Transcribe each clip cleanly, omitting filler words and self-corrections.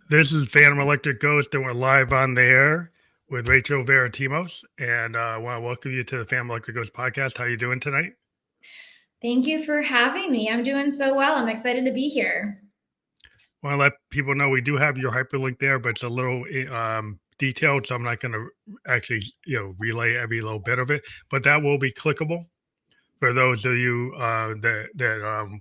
This is Phantom Electric Ghost, and we're live on the air with Rachel Varitimos. And I want to welcome you to the Phantom Electric Ghost podcast. How you doing tonight? Thank you for having me. I'm doing so well. I'm excited to be here. I want to let people know we do have your hyperlink there, but it's a little detailed, so I'm not going to actually, relay every little bit of it. But that will be clickable for those of you that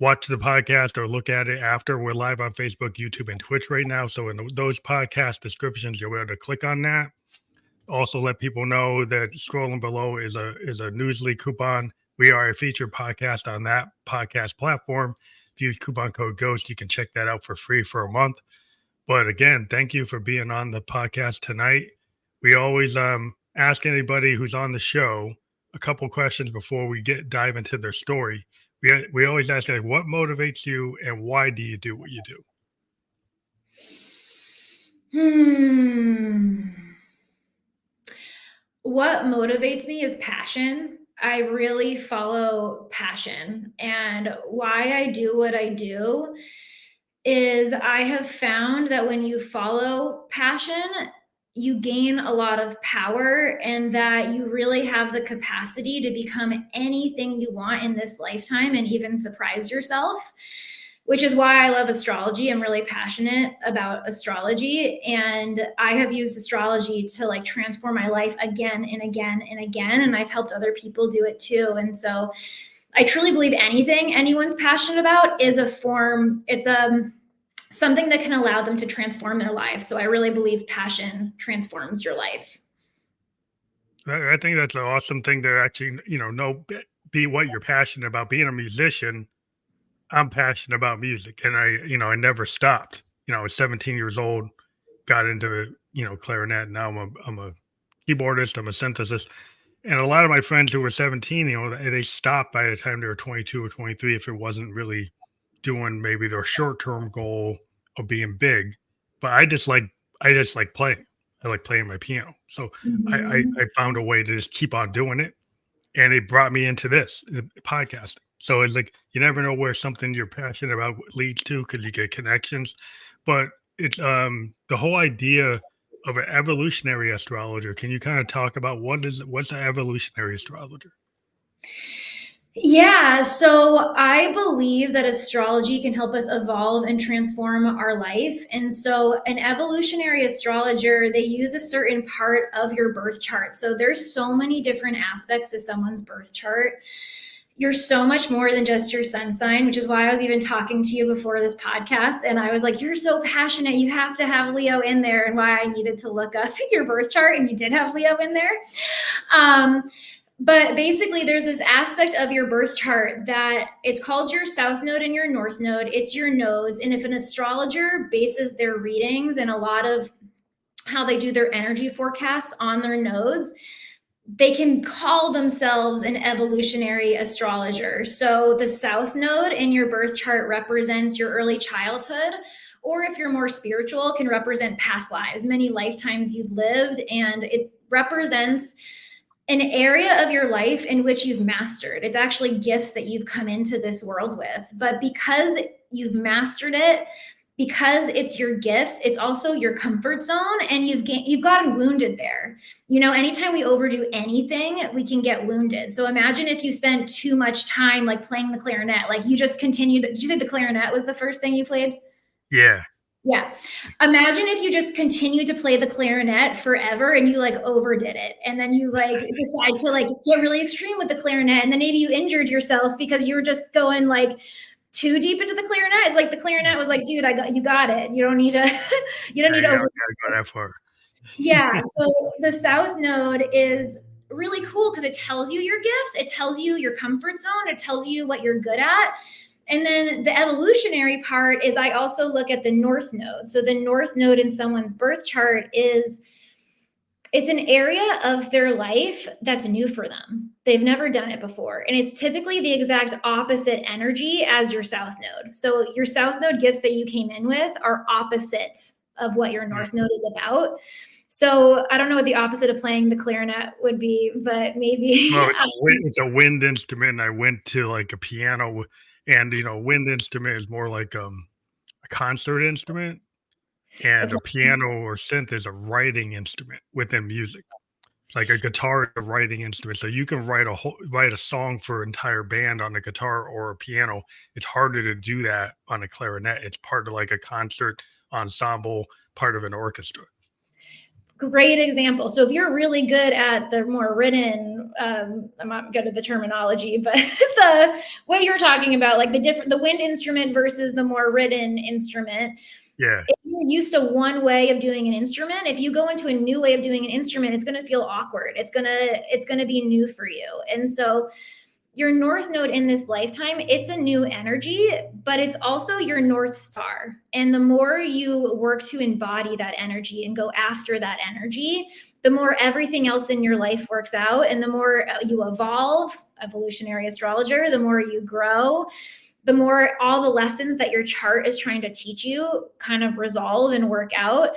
watch the podcast or look at it after. We're live on Facebook, YouTube, and Twitch right now. So in those podcast descriptions, you'll be able to click on that. Also, let people know that scrolling below is a Newsly coupon. We are a featured podcast on that podcast platform. If you use coupon code GHOST, you can check that out for free for a month. But again, thank you for being on the podcast tonight. We always ask anybody who's on the show a couple questions before we dive into their story. We always ask, like, what motivates you and why do you do what you Hmm. What motivates me is passion. I really follow passion. And why I do what I do is I have found that when you follow passion, you gain a lot of power and that you really have the capacity to become anything you want in this lifetime and even surprise yourself, which is why I love astrology. I'm really passionate about astrology, and I have used astrology to like transform my life again and again and again, and I've helped other people do it too. And so I truly believe anything anyone's passionate about is a form, it's something that can allow them to transform their life. So I really believe passion transforms your life. do? I think that's an awesome thing to actually, be what you're passionate about. Being a musician, I'm passionate about music, and I never stopped. I was 17 years old, got into, clarinet. Now I'm a keyboardist, I'm a synthesist. And a lot of my friends who were 17, they stopped by the time they were 22 or 23 if it wasn't really doing maybe their short-term goal of being big. But I just like playing. I like playing my piano. So I, I, Mm-hmm. I found a way to just keep on doing it. And it brought me into this podcasting. So it's like you never know where something you're passionate about leads to because you get connections. But it's the whole idea of an evolutionary astrologer. Can you kind of talk about what's an evolutionary astrologer? Yeah, so I believe that astrology can help us evolve and transform our life. And so an evolutionary astrologer, they use a certain part of your birth chart. So there's so many different aspects to someone's birth chart. You're so much more than just your sun sign, which is why I was even talking to you before this podcast. And I was like, you're so passionate. You have to have Leo in there, and why I needed to look up your birth chart. And you did have Leo in there. Um, but basically, there's this aspect of your birth chart that it's called your south node and your north node. It's your nodes. And if an astrologer bases their readings and a lot of how they do their energy forecasts on their nodes, they can call themselves an evolutionary astrologer. So the south node in your birth chart represents your early childhood, or if you're more spiritual, can represent past lives, many lifetimes you've lived, and it represents an area of your life in which you've mastered. It's actually gifts that you've come into this world with. But because you've mastered it, because it's your gifts, it's also your comfort zone, and you've gotten wounded there. Anytime we overdo anything, we can get wounded. So imagine if you spent too much time like playing the clarinet, like you just continued. Did you say the clarinet was the first thing you played? Yeah. Yeah. Imagine if you just continued to play the clarinet forever and you like overdid it. And then you like decide to like get really extreme with the clarinet. And then maybe you injured yourself because you were just going like too deep into the clarinet. It's like the clarinet was like, dude, you got it. You don't need to, you don't need to I over. gotta go that far. Yeah. So the south node is really cool because it tells you your gifts, it tells you your comfort zone, it tells you what you're good at. And then the evolutionary part is I also look at the north node. So the north node in someone's birth chart it's an area of their life that's new for them. They've never done it before. And it's typically the exact opposite energy as your south node. So your south node gifts that you came in with are opposite of what your north node is about. So I don't know what the opposite of playing the clarinet would be, but maybe. Well, it's a wind instrument. I went to like a piano, and wind instrument is more like a concert instrument. And Okay. a piano or synth is a writing instrument within music. Like a guitar is a writing instrument. So you can write a song for an entire band on a guitar or a piano. It's harder to do that on a clarinet. It's part of like a concert ensemble, part of an orchestra. Great example. So if you're really good at the more written, I'm not good at the terminology, but the what you're talking about, like the wind instrument versus the more written instrument. Yeah. If you're used to one way of doing an instrument, if you go into a new way of doing an instrument, it's going to feel awkward. It's going to be new for you. And so your north node in this lifetime, it's a new energy, but it's also your north star. And the more you work to embody that energy and go after that energy, the more everything else in your life works out, and the more you evolve, evolutionary astrologer, the more you grow, the more all the lessons that your chart is trying to teach you kind of resolve and work out.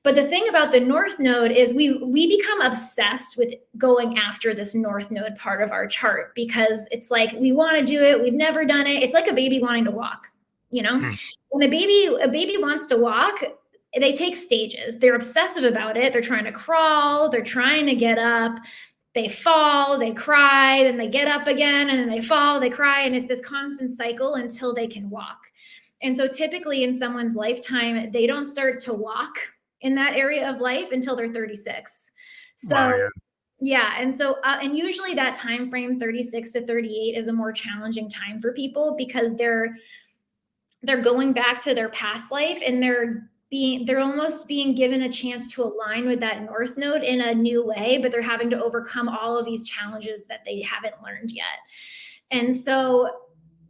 But the thing about the north node is we become obsessed with going after this north node part of our chart, because it's like we want to do it, we've never done it. It's like a baby wanting to walk, you know? Hmm. When a baby wants to walk, they take stages. They're obsessive about it. They're trying to crawl, they're trying to get up, they fall, they cry, then they get up again, and then they fall, they cry, and it's this constant cycle until they can walk. And so typically in someone's lifetime, they don't start to walk in that area of life until they're 36. Wow. So Yeah. yeah, and so and usually that time frame 36 to 38 is a more challenging time for people, because they're going back to their past life, and they're almost being given a chance to align with that north node in a new way, but they're having to overcome all of these challenges that they haven't learned yet. And so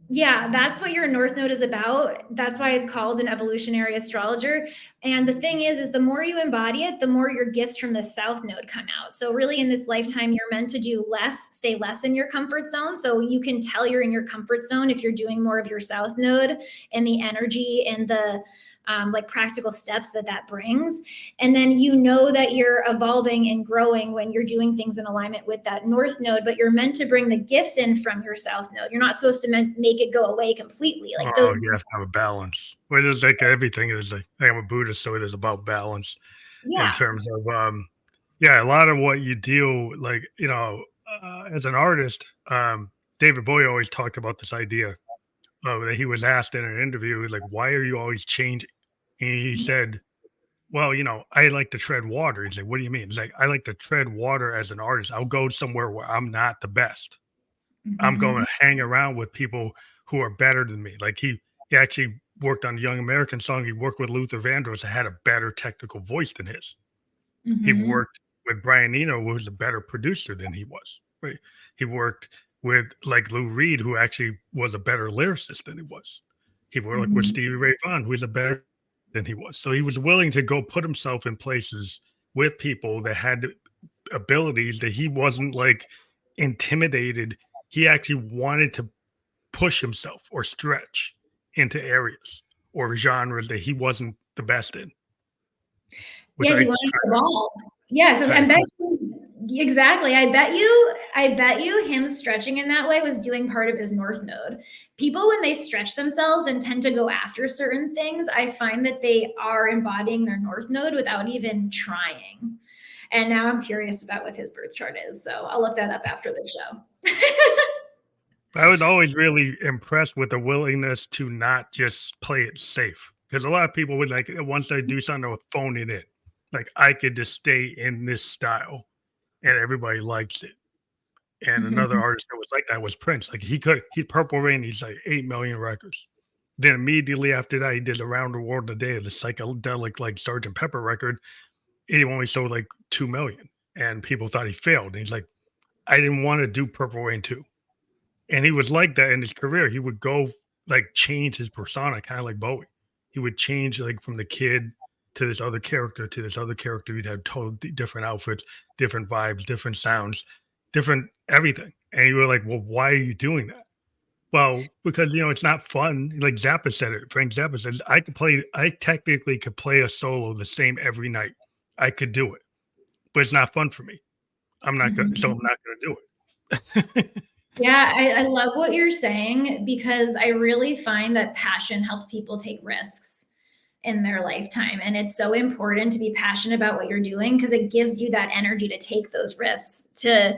yeah, that's what your north node is about. That's why it's called an evolutionary astrologer. And the thing is the more you embody it, the more your gifts from the south node come out. So really in this lifetime, you're meant to do less, stay less in your comfort zone. So you can tell you're in your comfort zone if you're doing more of your south node and the energy and the like practical steps that brings. And then you know that you're evolving and growing when you're doing things in alignment with that north node, but you're meant to bring the gifts in from your south node. You're not supposed to make it go away completely. Like Oh, those, you have to have a balance. Well, it's like everything is like I'm a Buddhist, so it is about balance in yeah. terms of yeah, a lot of what you deal like, as an artist, David Bowie always talked about this idea that he was asked in an interview, he's like, why are you always changing? And he said, well, I like to tread water. He's like, what do you mean? He's like, I like to tread water as an artist. I'll go somewhere where I'm not the best. I'm going Mm-hmm. to hang around with people who are better than me. Like he actually worked on a Young American song. He worked with Luther Vandross that had a better technical voice than his. He Mm-hmm. worked with Brian Eno, who was a better producer than he was. Right? He worked with like Lou Reed, who actually was a better lyricist than he was. He worked with Mm-hmm. Stevie Ray Vaughan, who was a better than he was. So he was willing to go put himself in places with people that had abilities that he wasn't like intimidated. He actually wanted to push himself or stretch into areas or genres that he wasn't the best in, which Yeah, I he wanted to kind of evolve. Yeah, so kind I of bet exactly. I bet you him stretching in that way was doing part of his north node. People, when they stretch themselves and tend to go after certain things, I find that they are embodying their north node without even trying. And now I'm curious about what his birth chart is. So I'll look that up after the show. I was always really impressed with the willingness to not just play it safe. Because a lot of people would like once they do something, they'll phone it in. Like I could just stay in this style and everybody likes it. And another Mhm. artist that was like that was Prince. Like he Purple Rain, he's like 8 million records. Then immediately after that, he did Around the World in a Day, the psychedelic like Sergeant Pepper record. He only sold like 2 million. And people thought he failed. And he's like, I didn't want to do Purple Rain 2. And he was like that in his career. He would go like change his persona, kind of like Bowie. He would change like from the kid to this other character to this other character. He'd have totally different outfits, different vibes, different sounds, different everything. And you were like, well, why are you doing that? Well, because it's not fun. Like Zappa said it. Frank Zappa says, I technically could play a solo the same every night. I could do it, but it's not fun for me. So Mhm. I'm not gonna do it. Yeah, I love what you're saying, because I really find that passion helps people take risks. in their lifetime. And it's so important to be passionate about what you're doing because it gives you that energy to take those risks, to,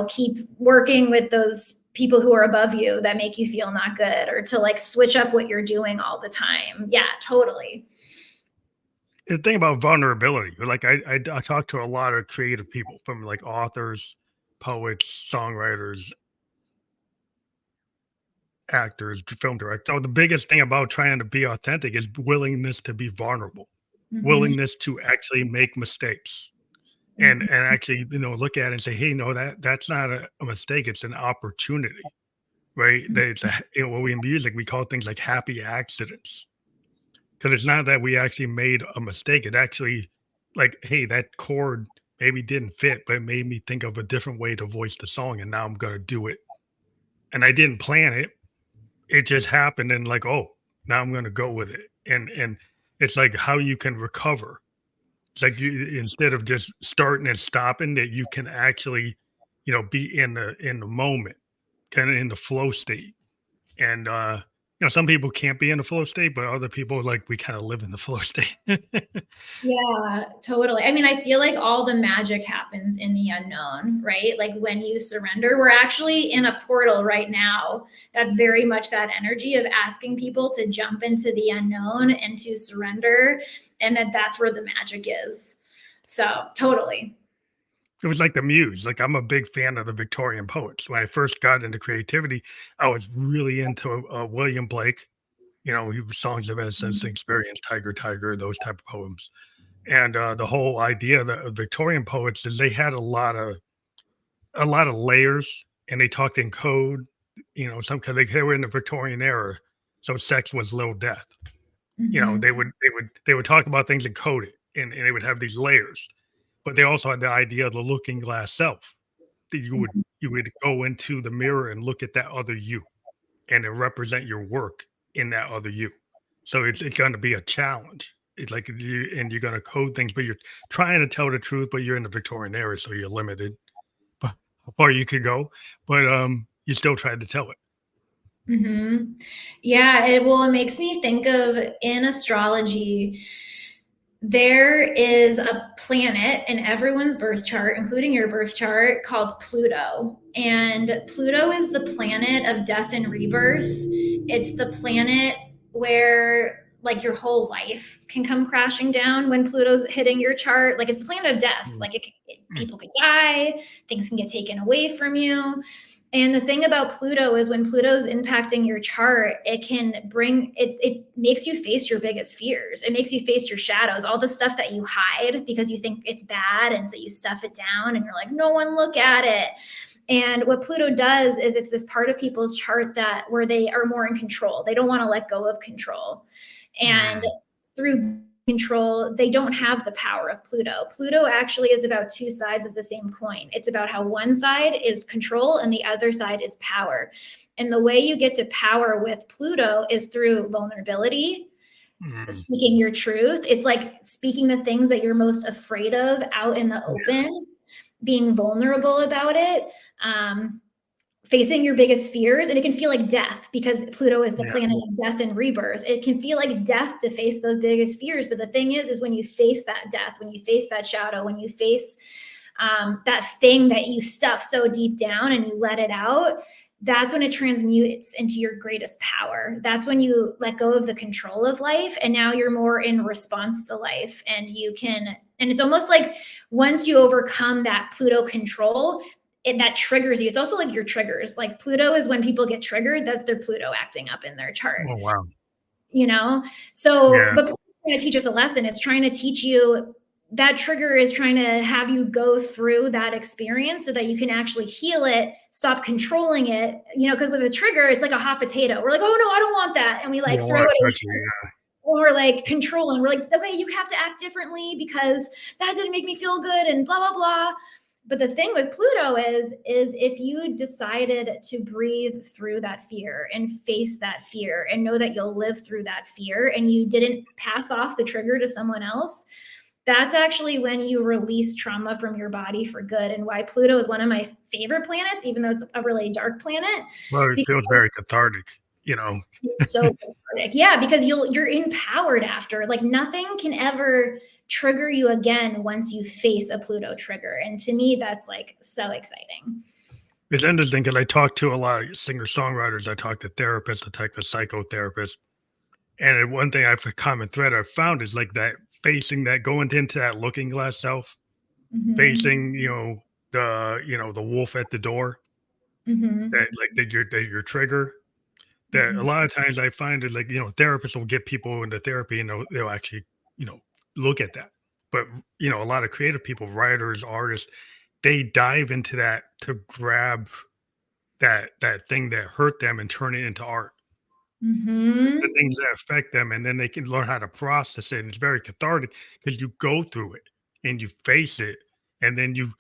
keep working with those people who are above you that make you feel not good, or to like switch up what you're doing all the time. Yeah, totally. The thing about vulnerability, like I talk to a lot of creative people, from like authors, poets, songwriters, actors, film director. The biggest thing about trying to be authentic is willingness to be vulnerable, Mm-hmm. willingness to actually make mistakes, and Mm-hmm. actually, look at it and say, hey, no, that's not a mistake. It's an opportunity, right? That it's what we in music we call things like happy accidents, because it's not that we actually made a mistake. It actually, like, hey, that chord maybe didn't fit, but it made me think of a different way to voice the song, and now I'm gonna do it. And I didn't plan it. It just happened, and like, oh, now I'm gonna go with it. And it's like how you can recover. It's like you, instead of just starting and stopping, that you can actually, be in the moment, kind of in the flow state. And some people can't be in the flow state, but other people, like, we kind of live in the flow state. Yeah, totally. I mean, I feel like all the magic happens in the unknown, right? Like when you surrender, we're actually in a portal right now. That's very much that energy of asking people to jump into the unknown and to surrender, and that's where the magic is. So, totally. It was like the muse. Like, I'm a big fan of the Victorian poets. When I first got into creativity, I was really into William Blake. He was songs of Innocence, Experience, Tiger, Tiger, those type of poems. And the whole idea of the Victorian poets is they had a lot of layers, and they talked in code. Some, because they were in the Victorian era, so sex was little death. Mm-hmm. They would talk about things and code it, and they would have these layers. But they also had the idea of the looking glass self, that you would go into the mirror and look at that other you, and then represent your work in that other you. So it's going to be a challenge. It's like you're going to code things, but you're trying to tell the truth, but you're in the Victorian era, so you're limited how far you could go. But you still tried to tell it. Mm-hmm. Yeah, it makes me think of, in astrology, there is a planet in everyone's birth chart, including your birth chart, called Pluto. And Pluto is the planet of death and rebirth. It's the planet where like your whole life can come crashing down when Pluto's hitting your chart. Like, it's the planet of death. Mm, Like mm, people could die, things can get taken away from you. And the thing about Pluto is when Pluto's impacting your chart, it makes you face your biggest fears. It makes you face your shadows, all the stuff that you hide because you think it's bad. And so you stuff it down and you're like, no one look at it. And what Pluto does is it's this part of people's chart where they are more in control. They don't want to let go of control. And mm. through control, they don't have the power of Pluto. Pluto actually is about two sides of the same coin. It's about how one side is control and the other side is power. And the way you get to power with Pluto is through vulnerability, Mm. speaking your truth. It's like speaking the things that you're most afraid of out in the Yeah, open, being vulnerable about it. Um, Facing your biggest fears. And it can feel like death because Pluto is the yeah, planet of death and rebirth. It can feel like death to face those biggest fears. But the thing is when you face that death, when you face that shadow, when you face that thing that you stuff so deep down and you let it out, that's when it transmutes into your greatest power. That's when you let go of the control of life. And now you're more in response to life. And it's almost like once you overcome that Pluto control, that triggers you. It's also like your triggers. Like Pluto is when people get triggered, that's their Pluto acting up in their chart, oh wow, you know? So, yeah, but Pluto's trying to teach us a lesson. It's trying to teach you, that trigger is trying to have you go through that experience so that you can actually heal it, stop controlling it, because with a trigger, it's like a hot potato. We're like, oh no, I don't want that. And we you like don't throw want it to in, touch it. or like controlling. We're like, okay, you have to act differently because that didn't make me feel good and blah, blah, blah. But the thing with Pluto is if you decided to breathe through that fear and face that fear and know that you'll live through that fear and you didn't pass off the trigger to someone else, that's actually when you release trauma from your body for good. And why Pluto is one of my favorite planets, even though it's a really dark planet. Well, it Because feels very cathartic. you know. It's so cathartic. Yeah, because you're empowered after. Like nothing can ever trigger you again once you face a Pluto trigger. And to me, that's like so exciting. It's interesting because I talk to a lot of singer-songwriters, I talk to therapists, I talk to psychotherapists, and one thing I've a common thread I've found is, like, that facing that going into that looking glass self, Mm-hmm. facing, the wolf at the door, Mm-hmm. that, like, that your trigger, that a Mm-hmm. lot of times I find it, like, therapists will get people into therapy and they'll actually, look at that. But, a lot of creative people, writers, artists, they dive into that to grab that thing that hurt them and turn it into art. The Mm-hmm. things that affect them, and then they can learn how to process it, and it's very cathartic because you go through it and you face it, and then you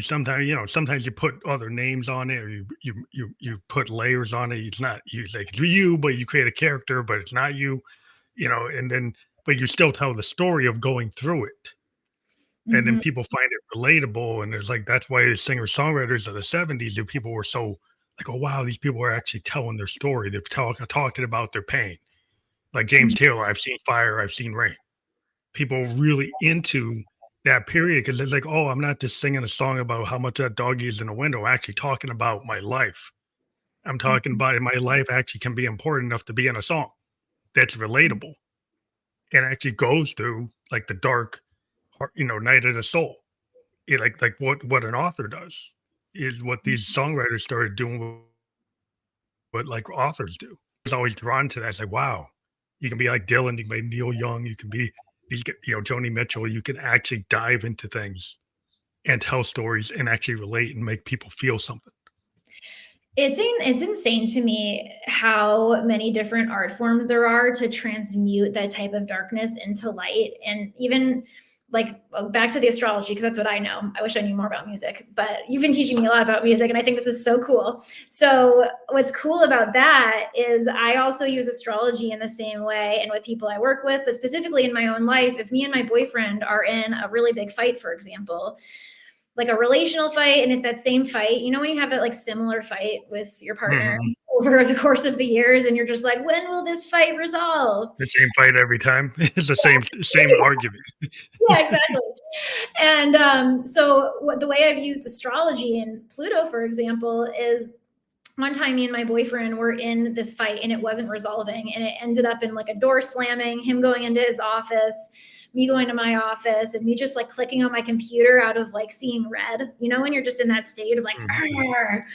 sometimes you put other names on it, or you put layers on it. It's not you like it's you, but you create a character, but it's not you, and then but you still tell the story of going through it. And then Mm-hmm. people find it relatable, and there's like that's why the singer-songwriters of the '70s, and people were so like, "Oh, wow, these people are actually telling their story. They're talking about their pain." Like James Taylor, I've seen Fire, I've seen Rain. People really into that period because it's like, "Oh, I'm not just singing a song about how much that doggy is in the window. I'm actually talking about my life. I'm talking Mm-hmm. about my life actually can be important enough to be in a song that's relatable and actually goes through like the dark, night of the soul." Like what an author does is what these songwriters started doing what like authors do. I was always drawn to that. It's like, wow, you can be like Dylan, you can be Neil Young, you can be Joni Mitchell. You can actually dive into things and tell stories and actually relate and make people feel something. It's insane to me how many different art forms there are to transmute that type of darkness into light. And even like back to the astrology, because that's what I know. I wish I knew more about music, but you've been teaching me a lot about music, and I think this is so cool. So, what's cool about that is I also use astrology in the same way and with people I work with, but specifically in my own life. If me and my boyfriend are in a really big fight, for example, like a relational fight, and it's that same fight, when you have that like similar fight with your partner Mhm. over the course of the years, and you're just like, when will this fight resolve? The same fight every time. It's the same argument. Yeah, exactly. And so the way I've used astrology and Pluto, for example, is one time me and my boyfriend were in this fight and it wasn't resolving, and it ended up in like a door slamming, him going into his office, me going to my office, and me just like clicking on my computer out of like seeing red, when you're just in that state of like, Mhm. "Arr."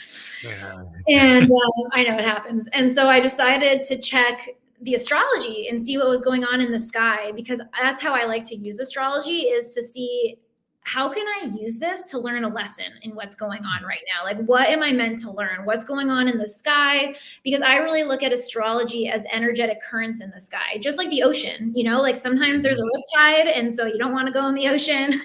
Yeah. And I know it happens. And so I decided to check the astrology and see what was going on in the sky, because that's how I like to use astrology, is to see how can I use this to learn a lesson in what's going on right now? Like, what am I meant to learn? What's going on in the sky? Because I really look at astrology as energetic currents in the sky, just like the ocean, like sometimes there's a Mhm. riptide, and so you don't want to go in the ocean.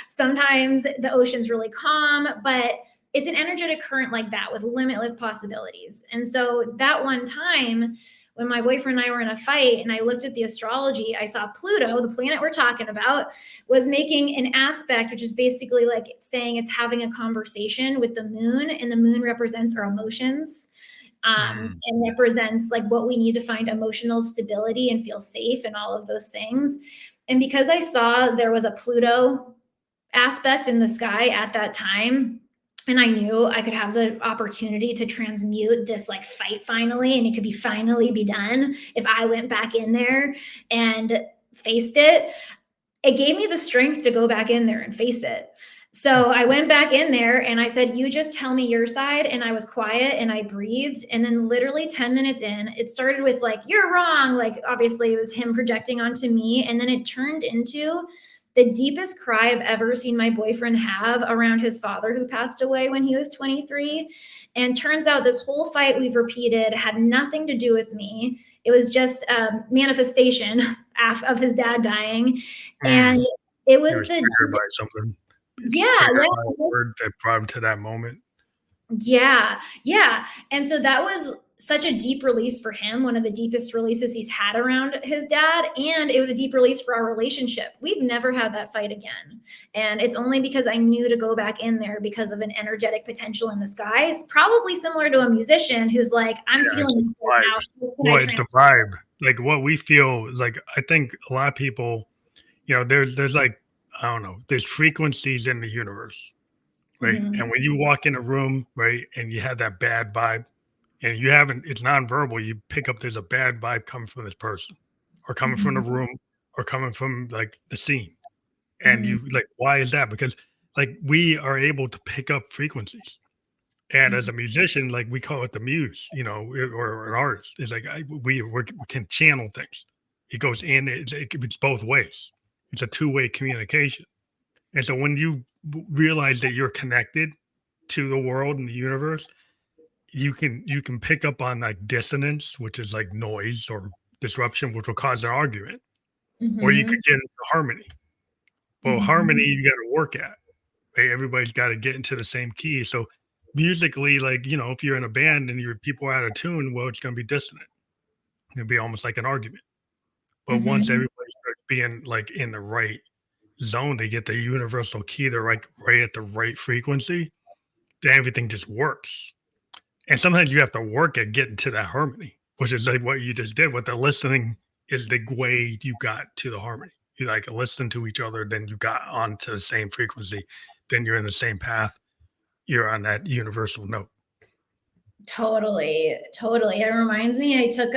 Sometimes the ocean's really calm, but it's an energetic current like that with limitless possibilities. And so that one time when my boyfriend and I were in a fight and I looked at the astrology, I saw Pluto, the planet we're talking about, was making an aspect, which is basically like saying it's having a conversation with the moon, and the moon represents our emotions. Mm. And represents like what we need to find emotional stability and feel safe and all of those things. And because I saw there was a Pluto aspect in the sky at that time, and I knew I could have the opportunity to transmute this like fight finally, and it could be finally be done if I went back in there and faced it. It gave me the strength to go back in there and face it. So I went back in there and I said, "You just tell me your side." And I was quiet and I breathed. And then, literally 10 minutes in, it started with, like, "You're wrong." Like, obviously, it was him projecting onto me. And then it turned into the deepest cry I've ever seen my boyfriend have around his father, who passed away when he was 23. And turns out this whole fight we've repeated had nothing to do with me. It was just a manifestation of his dad dying. And Mm. it He was was the triggered by something. yeah, Triggered by a yeah. word that brought him to that moment. Yeah, yeah. And so that was such a deep release for him, one of the deepest releases he's had around his dad. And it was a deep release for our relationship. We've never had that fight again. And it's only because I knew to go back in there because of an energetic potential in the skies, probably similar to a musician who's like, I'm Yeah, it's like feeling good now. vibes. What can I Well, it's the transform? vibe. Like what we feel is like I think a lot of people, there's like I don't know, there's frequencies in the universe, right? Mm-hmm. And when you walk in a room, right, and you have that bad vibe, and you haven't, it's nonverbal. You pick up there's a bad vibe coming from this person, or coming from the Mm-hmm. room, or coming from like the scene. And Mm-hmm. you like, why is that? Because like we are able to pick up frequencies. And as a musician, like we call it the muse, or an artist. It's like we can channel things. It goes in. It's both ways. It's a two-way communication. And so when you realize that you're connected to the world and the universe, you can pick up on like dissonance, which is like noise or disruption, which will cause an argument, or you Mm-hmm. could get into harmony. Well, harmony Mm-hmm. you got to work at. Right? Everybody's got to get into the same key. So musically, like if you're in a band and your people are out of tune, well, it's going to be dissonant. It'll be almost like an argument. But once Mm-hmm. everybody starts being like in the right zone, they get the universal key. They're like right at the right frequency. Then everything just works. And sometimes you have to work at getting to that harmony, which is like what you just did. What the listening is the way you got to the harmony. You like listen to each other, then you got onto the same frequency, then you're in the same path. You're on that universal note. Totally, totally. It reminds me, I took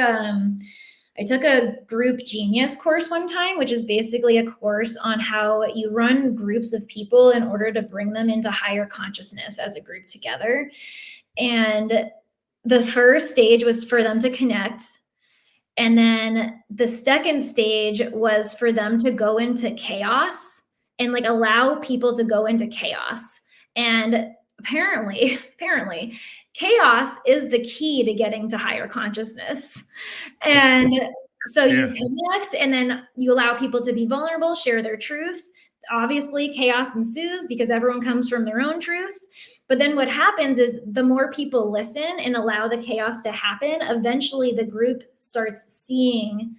a group genius course one time, which is basically a course on how you run groups of people in order to bring them into higher consciousness as a group together. And the first stage was for them to connect. And then the second stage was for them to go into chaos and like allow people to go into chaos. And apparently, chaos is the key to getting to higher consciousness. And so you Yeah. connect and then you allow people to be vulnerable, share their truth. Obviously, chaos ensues because everyone comes from their own truth. But then what happens is the more people listen and allow the chaos to happen, eventually the group starts seeing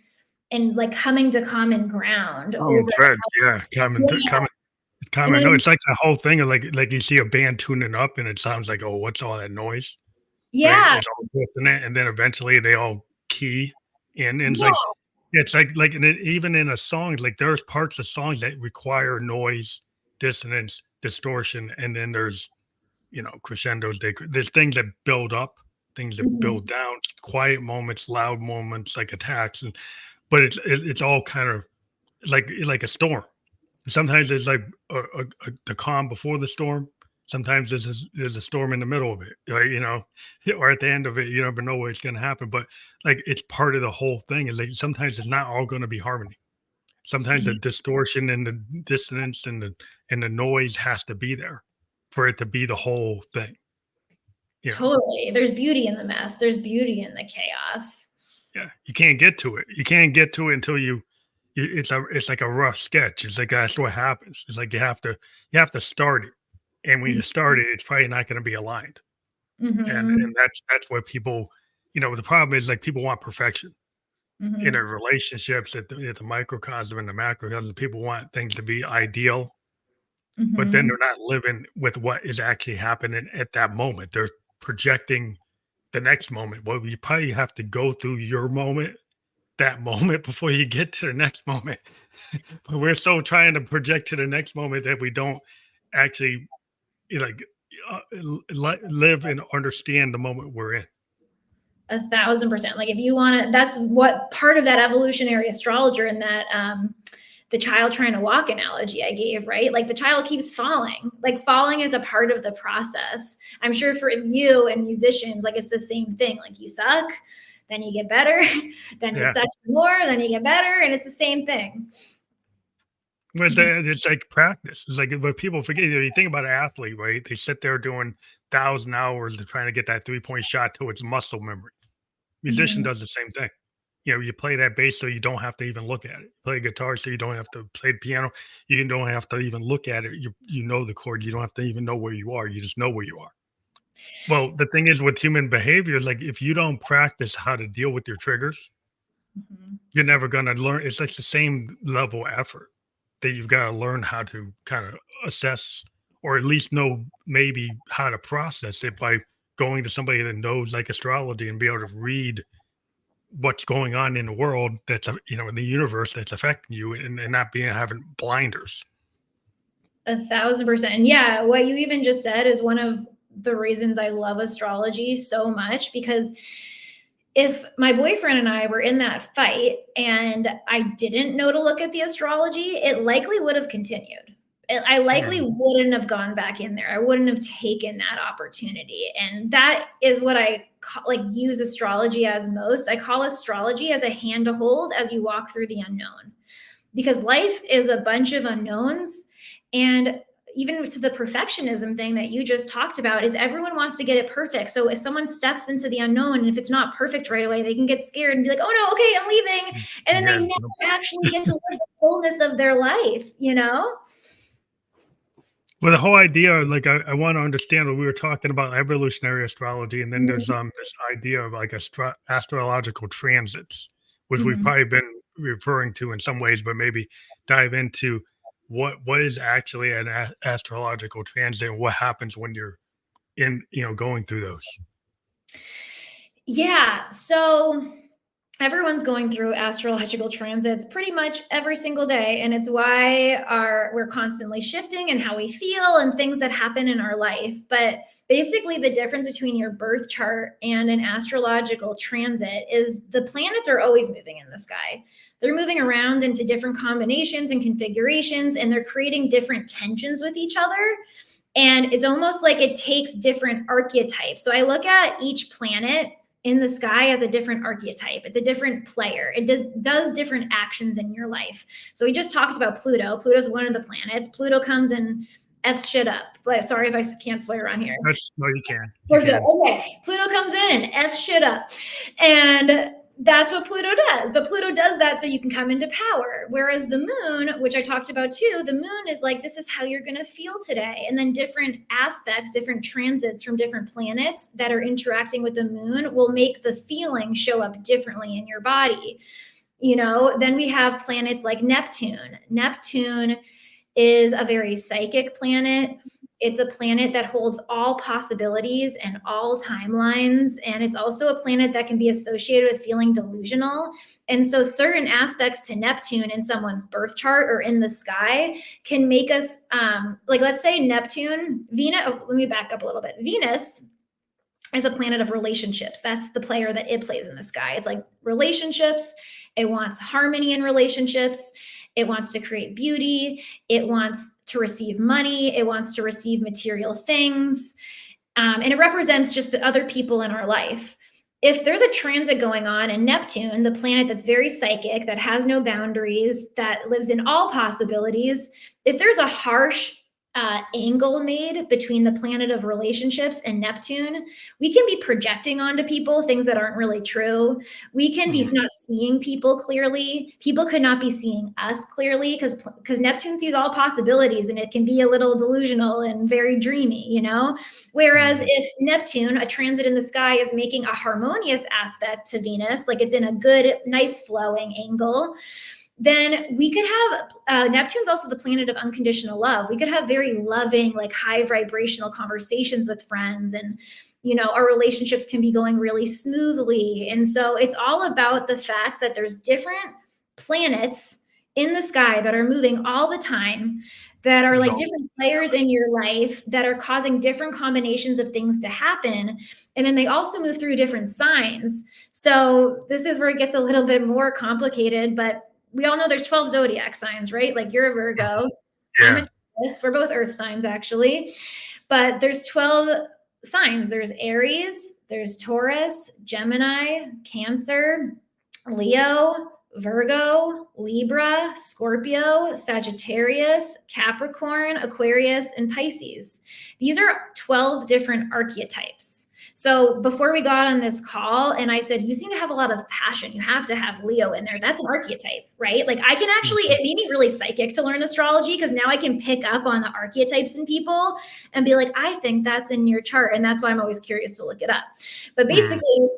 and like coming to common ground Common over. thread. Yeah. Yeah. And Common. No, then, it's like the whole thing of like you see a band tuning up and it sounds like, oh, what's all that noise? Right? yeah. It's all dissonant, and then eventually they all key in, and Yeah. it's like and even in a song, like there's parts of songs that require noise, dissonance, distortion, and then there's crescendos. There's things that build up, things that Mhm. build down, quiet moments, loud moments, like attacks, but it's all kind of like a storm. Sometimes there's like the calm before the storm. Sometimes there's a storm in the middle of it, right? Or at the end of it, you never know what's going to happen. But like it's part of the whole thing. Is like sometimes it's not all going to be harmony. Sometimes the distortion and the dissonance and the noise has to be there for it to be the whole thing. You know, Totally. There's beauty in the mess. There's beauty in the chaos. yeah, you can't get to it. You can't get to it until it's like a rough sketch. It's like that's what happens. It's like you have to start it, and when you start it, it's probably not going to be aligned. And Mm-hmm. that's what people, the problem is like people want perfection in Mm-hmm. their relationships at the microcosm and the macrocosm. People want things to be ideal, but then Mm-hmm. they're not living with what is actually happening at that moment. They're projecting the next moment. Well, you probably have to go through your moment, that moment before you get to the next moment. But we're so trying to project to the next moment that we don't actually like live and understand the moment we're in. 1,000%. Like if you want to, that's what part of that evolutionary astrologer and that the child trying to walk analogy I gave, right? Like the child keeps falling. Like falling is a part of the process. I'm sure for you and musicians, like it's the same thing. Like you suck, then you get better, then you Yeah. suck more, then you get better, and it's the same thing. But it's like practice. It's like what people forget. You think about an athlete, right? They sit there doing 1,000 hours to trying to get that 3-point shot to its muscle memory. Musician Mhm. does the same thing. You play that bass so you don't have to even look at it. Play guitar so you don't have to play the piano. You don't have to even look at it. You know the chords. You don't have to even know where you are. You just know where you are. Well, the thing is with human behavior, like if you don't practice how to deal with your triggers, Mhm. you're never gonna learn. It's like the same level effort that you've got to learn how to kind of assess or at least know maybe how to process it by going to somebody that knows like astrology and be able to read what's going on in the world that's in the universe that's affecting you and not being having blinders. 1,000%. Yeah, what you even just said is one of the reasons I love astrology so much, because if my boyfriend and I were in that fight and I didn't know to look at the astrology, it likely would have continued. I likely Mhm. wouldn't have gone back in there. I wouldn't have taken that opportunity. And that is what I like use astrology as most. I call astrology as a hand to hold as you walk through the unknown, because life is a bunch of unknowns. And even to the perfectionism thing that you just talked about, is everyone wants to get it perfect. So if someone steps into the unknown and if it's not perfect right away, they can get scared and be like, oh no, okay, I'm leaving. And then they Yeah. never actually get to live the fullness of their life, you know? Well, the whole idea, like, I want to understand what we were talking about evolutionary astrology, and then there's Mhm. this idea of like astrological transits, which we've Mhm. probably been referring to in some ways, but maybe dive into what is actually an astrological transit and what happens when you're going through those. Yeah. So everyone's going through astrological transits pretty much every single day, and it's why we're constantly shifting and how we feel and things that happen in our life. But basically the difference between your birth chart and an astrological transit is the planets are always moving in the sky. They're moving around into different combinations and configurations, and they're creating different tensions with each other. And it's almost like it takes different archetypes. So I look at each planet in the sky as a different archetype. It's a different player. It does different actions in your life. So we just talked about Pluto. Pluto's one of the planets. Pluto comes and F shit up. Like, sorry if I can't swear on here. No, you can, you We're good. can. Okay. Pluto comes in and F shit up. And that's what Pluto does. But Pluto does that so you can come into power. Whereas the moon, which I talked about too, the moon is like, this is how you're going to feel today. And then different aspects, different transits from different planets that are interacting with the moon will make the feeling show up differently in your body. Then we have planets like Neptune. Neptune is a very psychic planet. It's a planet that holds all possibilities and all timelines. And it's also a planet that can be associated with feeling delusional. And so, certain aspects to Neptune in someone's birth chart or in the sky can make us, like, let's say Neptune, Venus, let me back up a little bit. Venus is a planet of relationships. That's the player that it plays in the sky. It's like relationships. It wants harmony in relationships. It wants to create beauty. It wants to receive money. It wants to receive material things. And it represents just the other people in our life. If there's a transit going on in Neptune, the planet that's very psychic, that has no boundaries, that lives in all possibilities, if there's a harsh angle made between the planet of relationships and Neptune, we can be projecting onto people things that aren't really true. We can be Mhm. not seeing people clearly. People could not be seeing us clearly because Neptune sees all possibilities, and it can be a little delusional and very dreamy. Whereas Mhm. if Neptune, a transit in the sky, is making a harmonious aspect to Venus, like it's in a good, nice flowing angle, then we could have Neptune's also the planet of unconditional love. We could have very loving, like high vibrational conversations with friends, and our relationships can be going really smoothly. And so it's all about the fact that there's different planets in the sky that are moving all the time, that are There's like all different players in your life that are causing different combinations of things to happen. And then they also move through different signs. So this is where it gets a little bit more complicated, but we all know there's 12 zodiac signs, right? Like you're a Mhm. Virgo, I'm Yeah. a Taurus. We're both earth signs actually. But there's 12 signs. There's Aries, there's Taurus, Gemini, Cancer, Leo, Virgo, Libra, Scorpio, Sagittarius, Capricorn, Aquarius, and Pisces. These are 12 different archetypes. So before we got on this call, and I said, you seem to have a lot of passion. You have to have Leo in there. That's an archetype, right? Like I can actually, it made me really psychic to learn astrology because now I can pick up on the archetypes in people and be like, I think that's in your chart. And that's why I'm always curious to look it up. But basically,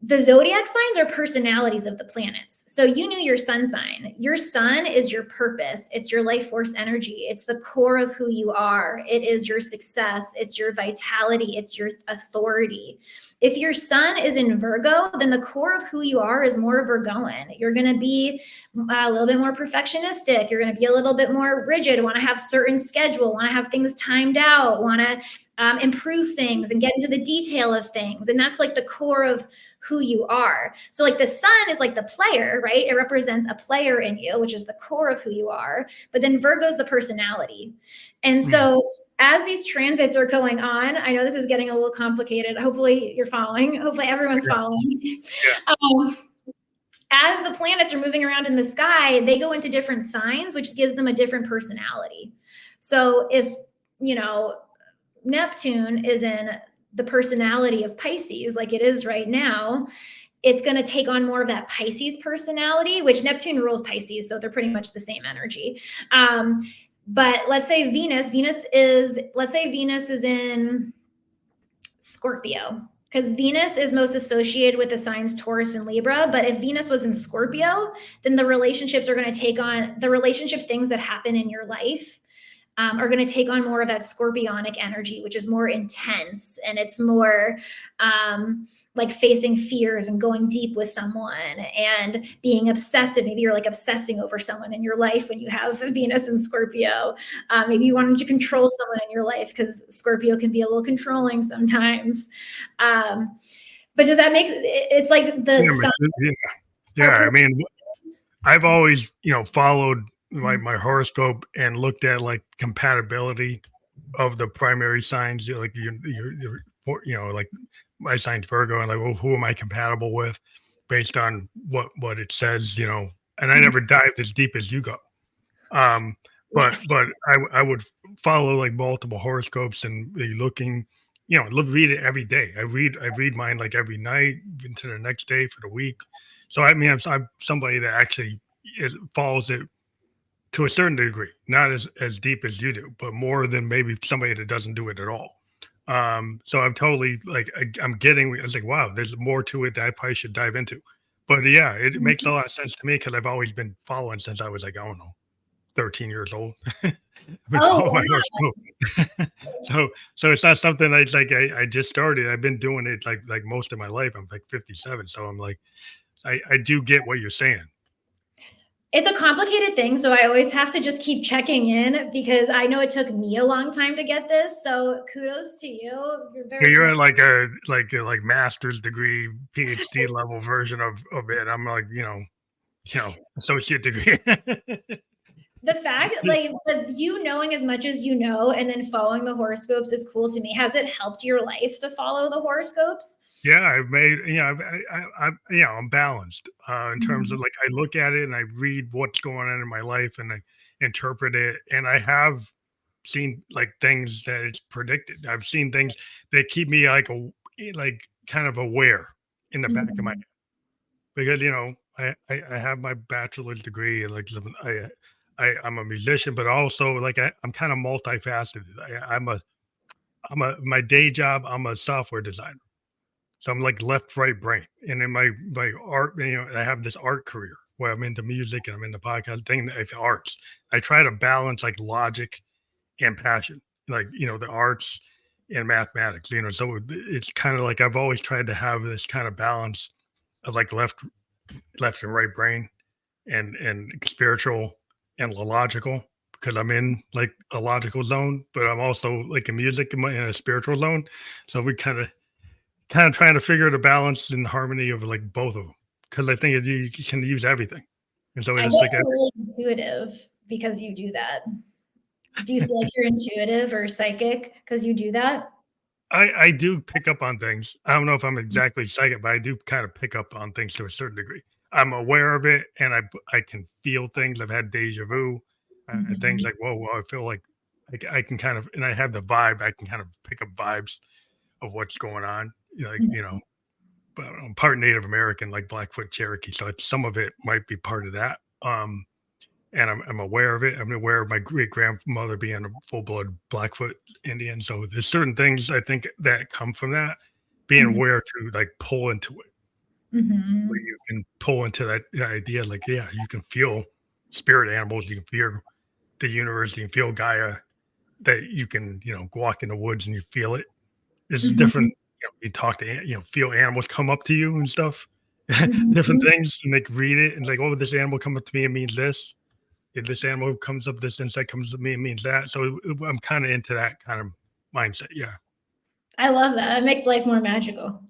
the zodiac signs are personalities of the planets. So you knew your sun sign. Your sun is your purpose. It's your life force energy. It's the core of who you are. It is your success. It's your vitality. It's your authority. If your sun is in Virgo, then the core of who you are is more Virgoan. You're going to be a little bit more perfectionistic. You're going to be a little bit more rigid, want to have certain schedule, want to have things timed out, want to improve things and get into the detail of things. And that's like the core of who you are. So like the sun is like the player, right? It represents a player in you, which is the core of who you are. But then Virgo's the personality. And so as these transits are going on, I know this is getting a little complicated. Hopefully you're following. Hopefully everyone's following. As the planets are moving around in the sky, they go into different signs, which gives them a different personality. So if, Neptune is in the personality of Pisces, like it is right now, it's going to take on more of that Pisces personality, which Neptune rules Pisces. So they're pretty much the same energy. But let's say Venus is in Scorpio, because Venus is most associated with the signs Taurus and Libra. But if Venus was in Scorpio, then the relationships are going to take on the relationship things that happen in your life are going to take on more of that scorpionic energy, which is more intense, and it's more like facing fears and going deep with someone and being obsessive. Maybe you're like obsessing over someone in your life when you have Venus and Scorpio. Maybe you wanted to control someone in your life because Scorpio can be a little controlling sometimes. But does that make it's like the yeah. I mean, I've always followed my horoscope and looked at like compatibility of the primary signs, like like my sign's Virgo, and like, well, who am I compatible with based on what it says, and I never dived as deep as you go. But I would follow like multiple horoscopes and be looking, read it every day. I read mine like every night into the next day for the week. So I mean, I'm somebody that actually follows it to a certain degree, not as deep as you do, but more than maybe somebody that doesn't do it at all. So I'm totally like, I was like, wow, there's more to it that I probably should dive into. But yeah, it makes a lot of sense to me because I've always been following since I was like, I don't know, 13 years old. I've been following my horoscope. So it's not something I just started. I've been doing it like most of my life. I'm like 57. So I'm like, I do get what you're saying. It's a complicated thing, so I always have to just keep checking in because I know it took me a long time to get this. So kudos to you. You're in like a master's degree, PhD level version of it. I'm like, associate degree. The fact, like, you knowing as much as you know and then following the horoscopes is cool to me. Has it helped your life to follow the horoscopes? Yeah, I've made, I'm balanced in terms of like, I look at it and I read what's going on in my life and I interpret it. And I have seen like things that it's predicted. I've seen things that keep me like kind of aware in the back of my head because, I have my bachelor's degree and like, I'm a musician, but also like, I'm kind of multifaceted. My day job, I'm a software designer. So I'm like left, right brain. And in my art, I have this art career where I'm into music and I'm into podcast thing, arts. I try to balance like logic and passion, like, the arts and mathematics, so it's kind of like I've always tried to have this kind of balance of like left and right brain and spiritual and logical because I'm in like a logical zone, but I'm also like in music in a spiritual zone. So we kind of trying to figure the balance and harmony of like both of them because I think you can use everything. And so it's like really intuitive because you do that. Do you feel like you're intuitive or psychic because you do that? I do pick up on things. I don't know if I'm exactly psychic, but I do kind of pick up on things to a certain degree. I'm aware of it and I can feel things. I've had deja vu and things like, whoa, I feel like I can kind of, and I have the vibe. I can kind of pick up vibes of what's going on. like, but I'm part Native American, like Blackfoot Cherokee. So it's, some of it might be part of that. And I'm aware of it. I'm aware of my great grandmother being a full blood Blackfoot Indian. So there's certain things I think that come from that, being Mhm. aware to like pull into it, where Mhm. you can pull into that idea, like, yeah, you can feel spirit animals, you can feel the universe, you can feel Gaia, that you can, walk in the woods and you feel it. It's different. Mhm. You talk to, feel animals come up to you and stuff, different Mhm. things, and like read it. And it's like, oh, this animal come up to me, it means this. If this animal comes up, this insect comes to me, it means that. So I'm kind of into that kind of mindset. Yeah. I love that. It makes life more magical.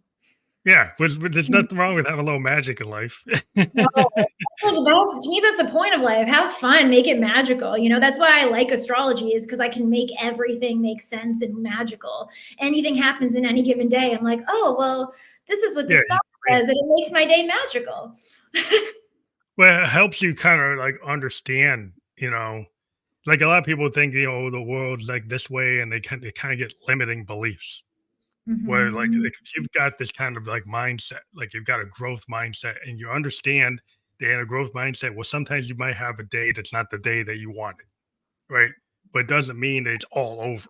Yeah. There's nothing wrong with having a little magic in life. No, like that's to me, that's the point of life. Have fun, make it magical. That's why I like astrology, is because I can make everything make sense and magical. Anything happens in any given day, I'm like, oh well, this is what the Yeah. star says, and it makes my day magical. Well, it helps you kind of like understand, like a lot of people think, the world's like this way, and they kind of get limiting beliefs. Where like Mhm. if you've got this kind of like mindset, like you've got a growth mindset, and you understand that in a growth mindset, well, sometimes you might have a day that's not the day that you wanted, right? But it doesn't mean that it's all over,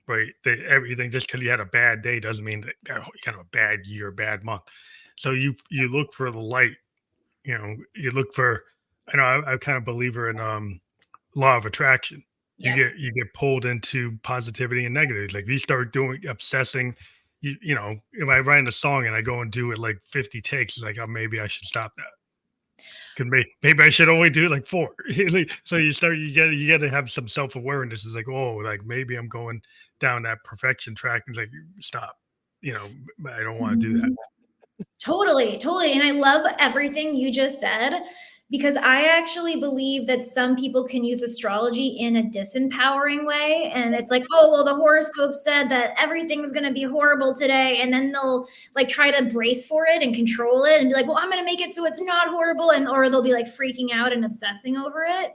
right? That everything, just because you had a bad day doesn't mean that you kind of a bad year, bad month. So you look for the light, you look for. I know I'm kind of believer in law of attraction. Yes. You get pulled into positivity and negative. Like you start doing obsessing. If I write a song and I go and do it like 50 takes, it's like, oh, maybe I should stop that. Could maybe I should only do like four. So you get to have some self awareness. It's like, oh, like maybe I'm going down that perfection track, and like stop. You know, I don't want to do that. Mhm. Totally, totally. And I love everything you just said, because I actually believe that some people can use astrology in a disempowering way. And it's like, oh, well, the horoscope said that everything's going to be horrible today. And then they'll like try to brace for it and control it and be like, well, I'm going to make it so it's not horrible. And, or they'll be like freaking out and obsessing over it.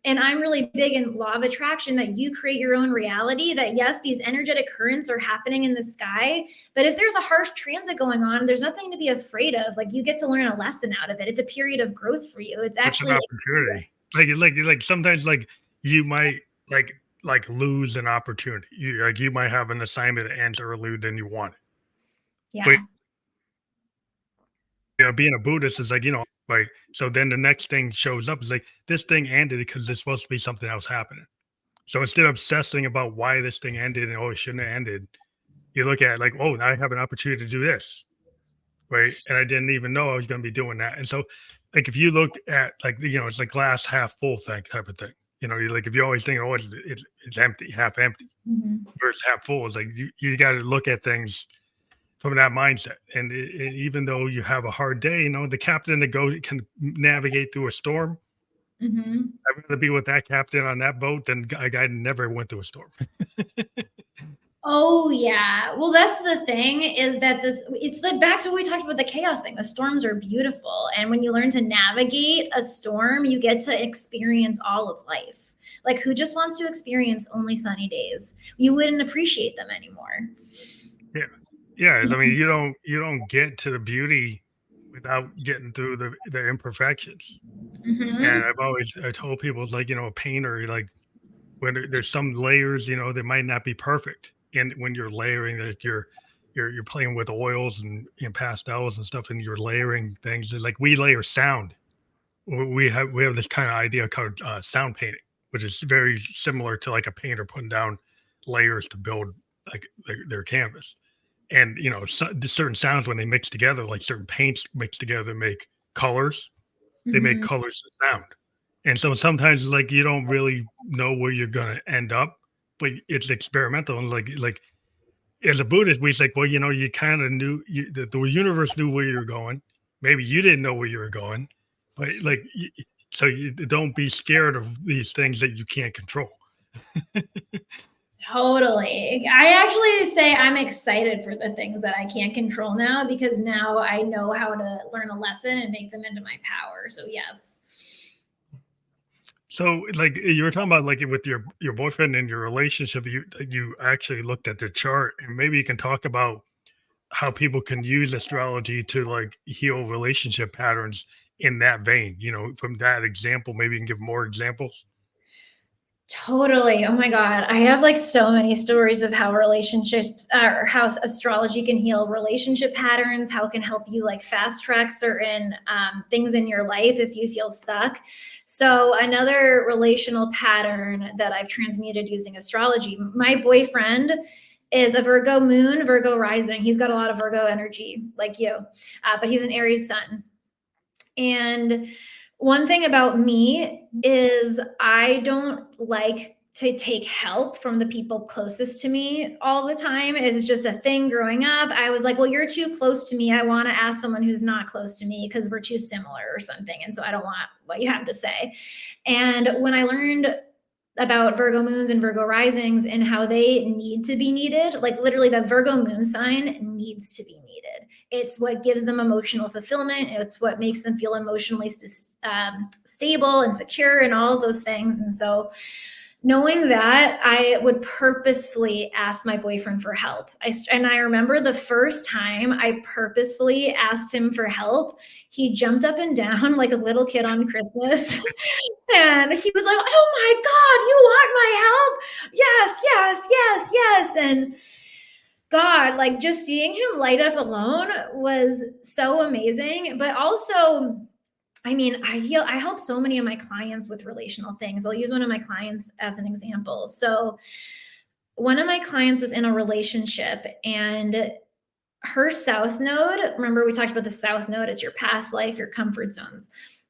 And I'm really big in law of attraction, that you create your own reality, that yes, these energetic currents are happening in the sky, but if there's a harsh transit going on, there's nothing to be afraid of. Like you get to learn a lesson out of it. It's a period of growth for you. It's It's an actually opportunity. Like sometimes like you might like lose an opportunity. You might have an assignment that ends earlier than you wanted. But yeah. being a Buddhist is like, like, so then the next thing shows up is like, this thing ended because there's supposed to be something else happening. So instead of obsessing about why this thing ended and, oh, it shouldn't have ended, you look at it like, oh, now I have an opportunity to do this. Right. And I didn't even know I was going to be doing that. And so, like, if you look at like, it's like glass half full thing type of thing. You like if you always think, oh, it's empty, half empty Mhm. versus half full, it's like you got to look at things from that mindset. And even though you have a hard day, the captain that goes can navigate through a storm. Mhm. I'd rather be with that captain on that boat than a guy that never went through a storm. Oh yeah. Well, that's the thing, is that it's like back to what we talked about, the chaos thing. The storms are beautiful. And when you learn to navigate a storm, you get to experience all of life. Like who just wants to experience only sunny days? You wouldn't appreciate them anymore. Yeah. Yeah. I mean, you don't get to the beauty without getting through the imperfections. And Hmm. I told people it's like, a painter, like when there's some layers, that might not be perfect. And when you're layering, like you're playing with oils and pastels and stuff, and you're layering things. It's like we layer sound. We have this kind of idea called sound painting, which is very similar to like a painter putting down layers to build like their canvas. And certain sounds when they mix together, like certain paints mix together, make colors. They make Hmm. colors to sound. And so sometimes it's like you don't really know where you're gonna end up, but it's experimental. And like as a Buddhist, we like, well, you kind of knew the universe knew where you were going. Maybe you didn't know where you were going, but like, so you don't be scared of these things that you can't control. Totally. I actually say I'm excited for the things that I can't control now, because now I know how to learn a lesson and make them into my power. So yes. So, like you were talking about, like with your boyfriend and your relationship, you actually looked at the chart, and maybe you can talk about how people can use astrology to like heal relationship patterns in that vein. From that example, maybe you can give more examples. Totally. Oh my God. I have like so many stories of how relationships or how astrology can heal relationship patterns, how it can help you like fast track certain things in your life if you feel stuck. So, another relational pattern that I've transmuted using astrology, my boyfriend is a Virgo moon, Virgo rising. He's got a lot of Virgo energy like you, but he's an Aries sun. And one thing about me is I don't like to take help from the people closest to me all the time. It's just a thing growing up. I was like, well, you're too close to me. I want to ask someone who's not close to me because we're too similar or something. And so I don't want what you have to say. And when I learned about Virgo moons and Virgo risings and how they need to be needed, like literally the Virgo moon sign needs to be needed. It's what gives them emotional fulfillment. It's what makes them feel emotionally stable and secure and all of those things. And so knowing that, I would purposefully ask my boyfriend for help. And I remember the first time I purposefully asked him for help, he jumped up and down like a little kid on Christmas. And he was like, oh my God, you want my help? Yes, yes, yes, yes. And God, like just seeing him light up alone was so amazing. But also, I mean, I help so many of my clients with relational things. I'll use one of my clients as an example. So one of my clients was in a relationship and her south node, remember we talked about the south node, it's your past life, your comfort zones.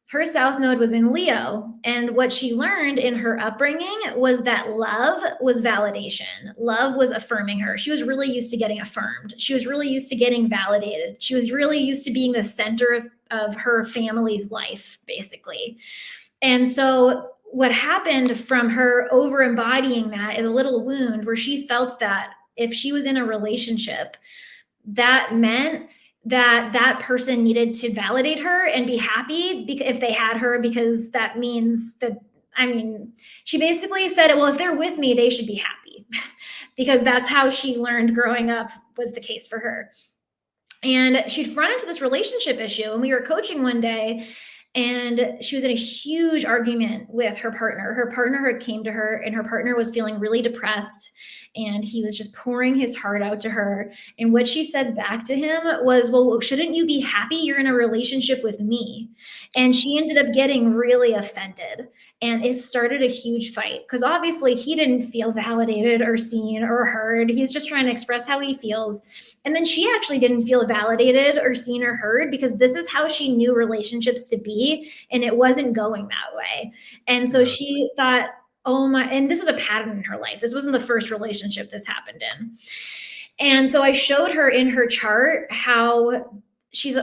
Her south node was in Leo. And what she learned in her upbringing was that love was validation. Love was affirming her. She was really used to getting affirmed. She was really used to getting validated. She was really used to being the center of her family's life, basically. And so what happened from her over embodying that is a little wound where she felt that if she was in a relationship, that meant that that person needed to validate her and be happy if they had her, because that means that, I mean, she basically said, well, if they're with me, they should be happy because that's how she learned growing up was the case for her. And she'd run into this relationship issue, and we were coaching one day, and she was in a huge argument with her partner. Her partner came to her, and her partner was feeling really depressed, and he was just pouring his heart out to her. And what she said back to him was, well, shouldn't you be happy? You're in a relationship with me. And she ended up getting really offended. And it started a huge fight because obviously he didn't feel validated or seen or heard. He's just trying to express how he feels. And then she actually didn't feel validated or seen or heard because this is how she knew relationships to be. And it wasn't going that way. And so she thought, oh my, and this was a pattern in her life. This wasn't the first relationship this happened in. And so I showed her in her chart how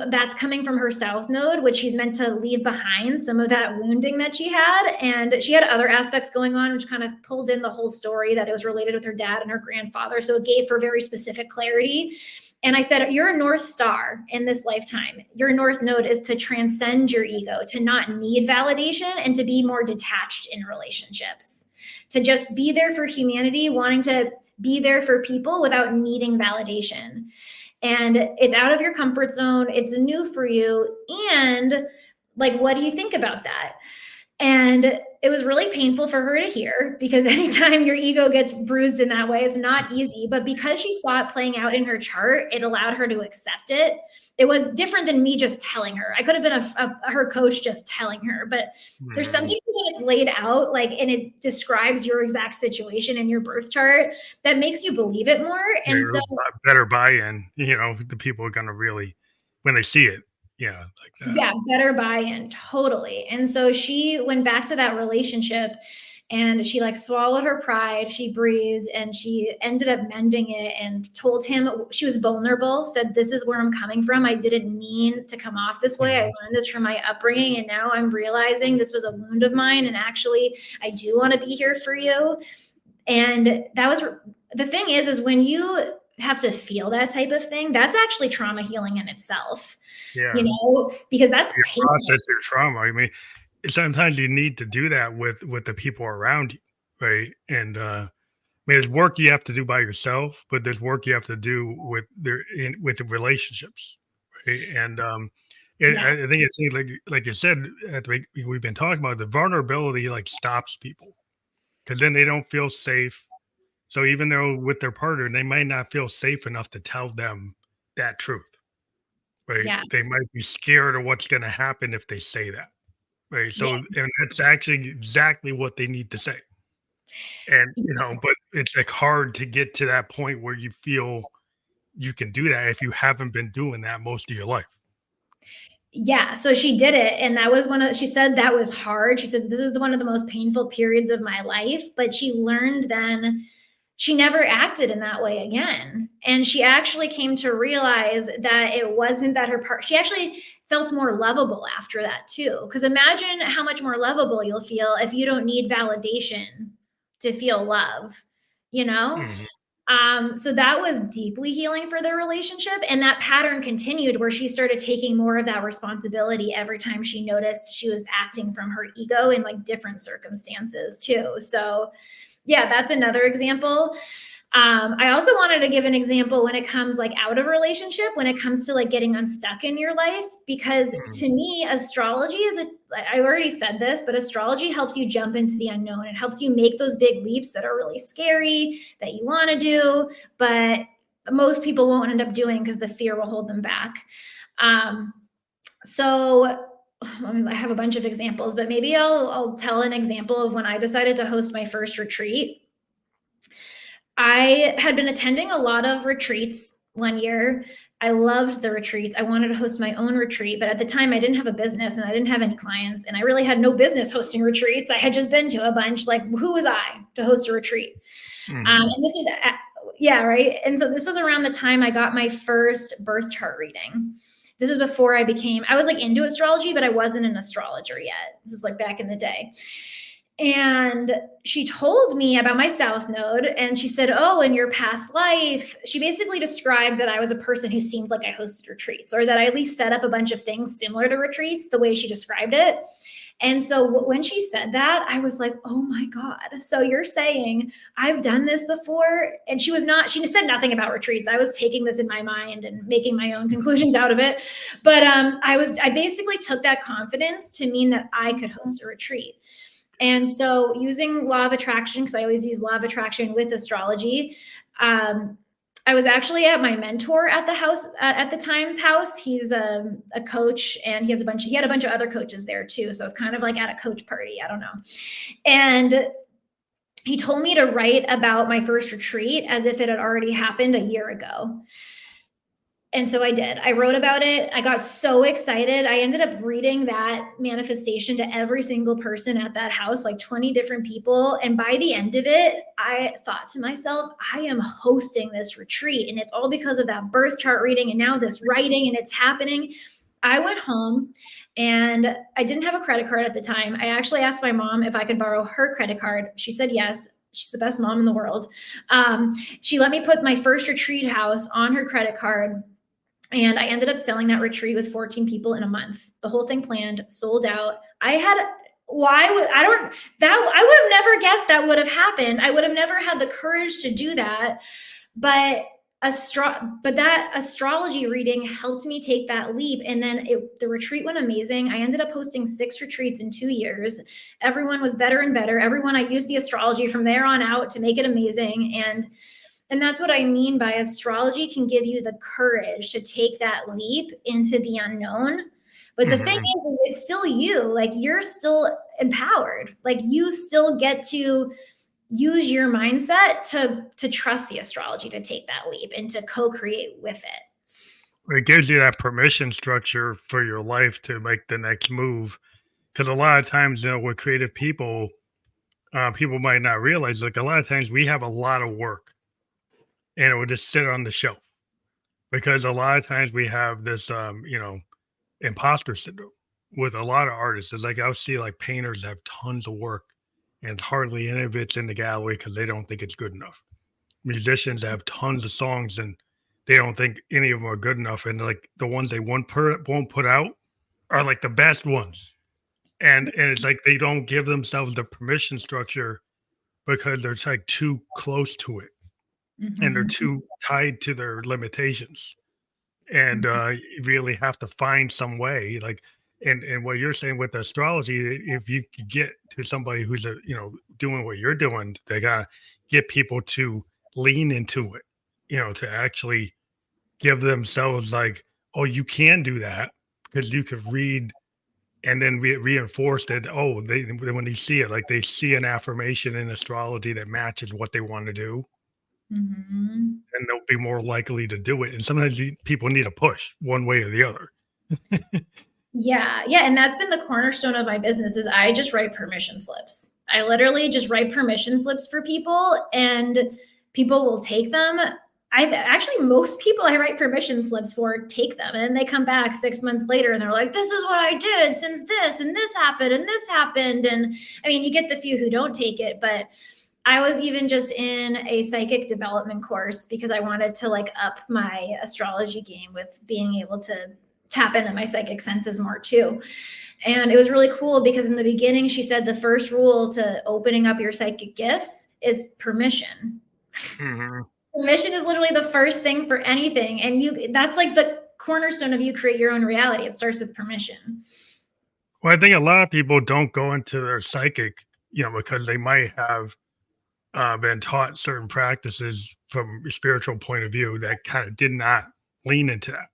that's coming from her south node, which she's meant to leave behind some of that wounding that she had. And she had other aspects going on, which kind of pulled in the whole story that it was related with her dad and her grandfather. So it gave her very specific clarity. And I said, you're a North Star in this lifetime. Your North Node is to transcend your ego, to not need validation, and to be more detached in relationships, to just be there for humanity, wanting to be there for people without needing validation. And it's out of your comfort zone. It's new for you. And like, what do you think about that? And it was really painful for her to hear because anytime your ego gets bruised in that way, it's not easy. But because she saw it playing out in her chart, it allowed her to accept it. It was different than me just telling her. I could have been her coach just telling her, but there's something when it's laid out, like, and it describes your exact situation in your birth chart that makes you believe it more. And so better buy-in, the people are going to really, when they see it. Yeah, like that. Yeah, better buy-in, totally. And so she went back to that relationship and she like swallowed her pride, she breathed, and she ended up mending it and told him she was vulnerable, said, this is where I'm coming from. I didn't mean to come off this way. I learned this from my upbringing, and now I'm realizing this was a wound of mine, and actually I do want to be here for you. And that was the thing is when you have to feel that type of thing, that's actually trauma healing in itself. Yeah. Because that's your process your trauma. I mean, sometimes you need to do that with the people around you, right? And mean, there's work you have to do by yourself, but there's work you have to do with the relationships, right? And Yeah. I think it's like you said we've been talking about the vulnerability like stops people because then they don't feel safe. So even though with their partner, they might not feel safe enough to tell them that truth, right? Yeah. They might be scared of what's going to happen if they say that, right? Yeah. So and that's actually exactly what they need to say. And, but it's, like, hard to get to that point where you feel you can do that if you haven't been doing that most of your life. Yeah, so she did it, and that was she said that was hard. She said, "This is one of the most painful periods of my life," but she learned then she never acted in that way again. And she actually came to realize that it wasn't that she actually felt more lovable after that too. Because imagine how much more lovable you'll feel if you don't need validation to feel love, you know? Mhm, So that was deeply healing for their relationship. And that pattern continued where she started taking more of that responsibility every time she noticed she was acting from her ego in like different circumstances too. So, yeah, that's another example. I also wanted to give an example when it comes like out of a relationship, when it comes to like getting unstuck in your life, because mhm, to me, astrology I already said this, but astrology helps you jump into the unknown. It helps you make those big leaps that are really scary that you want to do, but most people won't end up doing because the fear will hold them back. Um, so I have a bunch of examples, but maybe I'll tell an example of when I decided to host my first retreat. I had been attending a lot of retreats one year. I loved the retreats. I wanted to host my own retreat, but at the time I didn't have a business and I didn't have any clients and I really had no business hosting retreats. I had just been to a bunch. Like, who was I to host a retreat? mhm, And this was, yeah, right. And so this was around the time I got my first birth chart reading. This is before I was like into astrology, but I wasn't an astrologer yet. This is like back in the day. And she told me about my South Node. And she said, "Oh, in your past life," she basically described that I was a person who seemed like I hosted retreats, or that I at least set up a bunch of things similar to retreats, the way she described it. And so when she said that, I was like, "Oh my God." So you're saying I've done this before? And she said nothing about retreats. I was taking this in my mind and making my own conclusions out of it. But I basically took that confidence to mean that I could host a retreat. And so using law of attraction, because I always use law of attraction with astrology, I was actually at my mentor at the house at the Times house. He's a coach, and he had a bunch of other coaches there too. So it's kind of like at a coach party. I don't know. And he told me to write about my first retreat as if it had already happened a year ago. And so I did. I wrote about it. I got so excited. I ended up reading that manifestation to every single person at that house, like 20 different people. And by the end of it, I thought to myself, I am hosting this retreat. And it's all because of that birth chart reading and now this writing, and it's happening. I went home and I didn't have a credit card at the time. I actually asked my mom if I could borrow her credit card. She said yes. She's the best mom in the world. She let me put my first retreat house on her credit card. And I ended up selling that retreat with 14 people in a month. The whole thing planned, sold out. Why would I don't that I would have never guessed that would have happened. I would have never had the courage to do that. But that astrology reading helped me take that leap. And then the retreat went amazing. I ended up hosting 6 retreats in 2 years. Everyone was better and better. Everyone, I used the astrology from there on out to make it amazing. And that's what I mean by astrology can give you the courage to take that leap into the unknown. But the thing mhm. is, it's still you. Like, you're still empowered. Like, you still get to use your mindset to trust the astrology to take that leap and to co-create with it. It gives you that permission structure for your life to make the next move. Because a lot of times, with creative people, people might not realize, like, a lot of times we have a lot of work and it will just sit on the shelf because a lot of times we have this, imposter syndrome with a lot of artists. It's like I'll see like painters have tons of work and hardly any of it's in the gallery because they don't think it's good enough. Musicians have tons of songs and they don't think any of them are good enough. And like the ones they won't put out are like the best ones. And it's like they don't give themselves the permission structure because they're like too close to it and they're Mhm. too tied to their limitations. And you really have to find some way, like, and what you're saying with astrology, if you could get to somebody who's doing what you're doing, they gotta get people to lean into it, to actually give themselves like, oh, you can do that because you could read and then reinforce that. Oh, when they see it, like they see an affirmation in astrology that matches what they want to do, Mhm. and they'll be more likely to do it. And sometimes people need a push one way or the other. Yeah, yeah, and that's been the cornerstone of my business is I just write permission slips. I literally just write permission slips for people and people will take them. I've actually most people I write permission slips for take them and then they come back 6 months later and they're like, this is what I did since this and this happened and this happened. And I mean, you get the few who don't take it, but I was even just in a psychic development course because I wanted to like up my astrology game with being able to tap into my psychic senses more too. And it was really cool because in the beginning, she said the first rule to opening up your psychic gifts is permission. Mhm. Permission is literally the first thing for anything. And that's like the cornerstone of you create your own reality. It starts with permission. Well, I think a lot of people don't go into their psychic, because they might have been taught certain practices from a spiritual point of view that kind of did not lean into that,